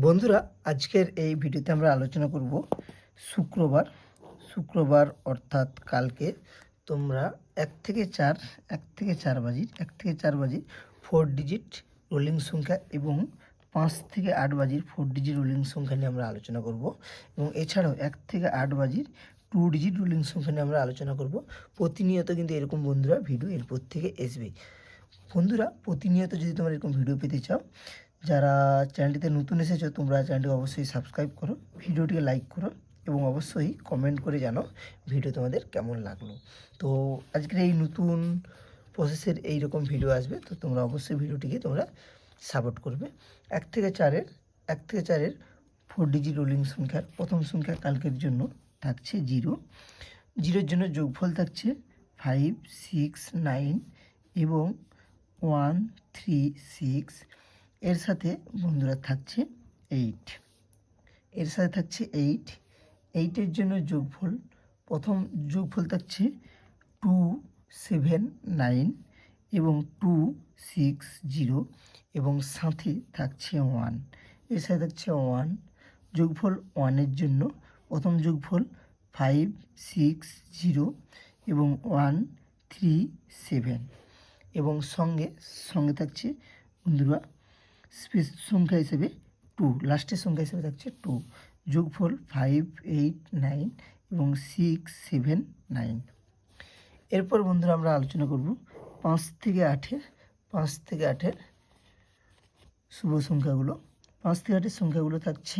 বন্ধুরা, আজকের এই ভিডিওতে আমরা আলোচনা করব শুক্রবার অর্থাৎ কালকে তোমরা এক থেকে চার বাজির 4 ডিজিট রোলিং সংখ্যা এবং 5 থেকে 8 বাজির 4 ডিজিট রোলিং সংখ্যা নিয়ে আমরা আলোচনা করব এবং এছাড়াও 1 থেকে 8 বাজির 2 ডিজিট রোলিং সংখ্যা নিয়ে আমরা আলোচনা করব। প্রতিনিয়ত কিন্তু এরকম বন্ধুরা ভিডিও এরপর থেকে আসবে। বন্ধুরা, প্রতিনিয়ত যদি তোমরা এরকম ভিডিও পেতে চাও, যারা চ্যানেলটিতে নতুন এসেছো তোমরা চ্যানেলটিকে অবশ্যই সাবস্ক্রাইব করো, ভিডিওটিকে লাইক করো এবং অবশ্যই কমেন্ট করে জানাও ভিডিও তোমাদের কেমন লাগলো। তো আজকের এই নতুন প্রসেসের এইরকম ভিডিও আসবে, তো তোমরা অবশ্যই ভিডিওটিকে তোমরা সাপোর্ট করবে। 1 থেকে 4-এর 4 ডিজিট রোলিং সংখ্যার প্রথম সংখ্যা কালকের জন্য থাকছে 0। 0-এর জন্য যোগফল থাকছে 5, 6, 9 এবং 1, 3, 6। এর সাথে বন্ধুরা থাকছে 8। 8-এর জন্য প্রথম যোগফল থাকছে 2, 7, 9 এবং 2, 6, 0 এবং সাথে থাকছে 1। এর সাথে থাকছে 1। যোগফল 1-এর জন্য প্রথম যোগফল 5, 6, 0 এবং 1, 3, 7 এবং সঙ্গে থাকছে বন্ধুরা সংখ্যা হিসেবে 2, লাস্টের সংখ্যা হিসেবে থাকছে 2। যোগফল 5, 8, 9 এবং 6, 7, 9। এরপর বন্ধুরা আমরা আলোচনা করব 5 থেকে 8-এর শুভ সংখ্যাগুলো। 5 থেকে 8-এর সংখ্যাগুলো থাকছে,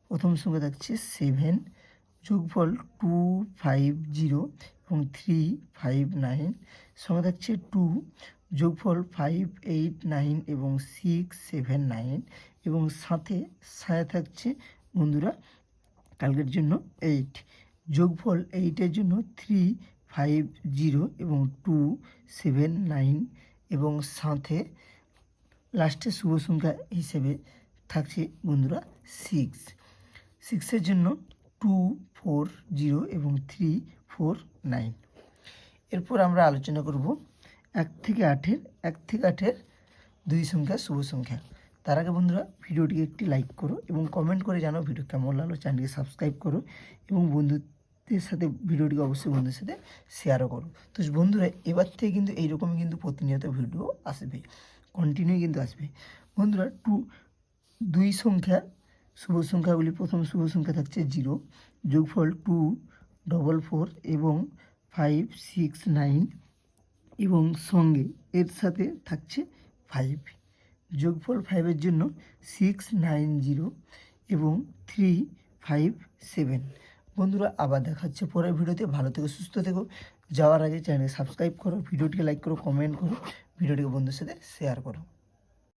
প্রথম সংখ্যা থাকছে 7, যোগফল 2, 5, 0 এবং 3, 5, 9। সঙ্গে থাকছে 2, যোগফল 5, 8, 9 এবং 6, 7, 9 এবং সাথে থাকছে বন্ধুরা কালকের জন্য 8। যোগফল 8-এর জন্য 3, 5, 0 এবং 2, 7, 9 এবং সাথে লাস্টের শুভ সংখ্যা হিসেবে থাকছে বন্ধুরা 6। 6-এর জন্য 2, 4, 0 এবং 3, 4, 9। এরপর আমরা আলোচনা করব 1 থেকে 8-এর 2 সংখ্যা শুভ সংখ্যা। তার আগে বন্ধুরা ভিডিওটিকে একটি লাইক করো এবং কমেন্ট করে জানাও ভিডিও কেমন লাগলো। চ্যানেলটিকে সাবস্ক্রাইব করো এবং বন্ধুদের সাথে ভিডিওটিকে অবশ্যই বন্ধুদের সাথে শেয়ারও করো। তো বন্ধুরা, এবার থেকে কিন্তু এইরকমই কিন্তু প্রতিনিয়ত ভিডিও আসবে, কন্টিনিউ কিন্তু আসবে। বন্ধুরা, 2 সংখ্যার শুভ সংখ্যাগুলি, প্রথম শুভ সংখ্যা থাকছে 0, যোগফল 2, 4, 4 এবং 5, 6, 9 এবং সঙ্গে এর সাথে থাকছে 5। যোগফল 5-এর জন্য 6, 9, 0 এবং 3, 5, 7। বন্ধুরা, আবার দেখা হচ্ছে পরের ভিডিওতে। ভালো থেকো, সুস্থ থেকো। যাওয়ার আগে চ্যানেলকে সাবস্ক্রাইব করো, ভিডিওটিকে লাইক করো, কমেন্ট করো, ভিডিওটিকে বন্ধুদের সাথে শেয়ার করো।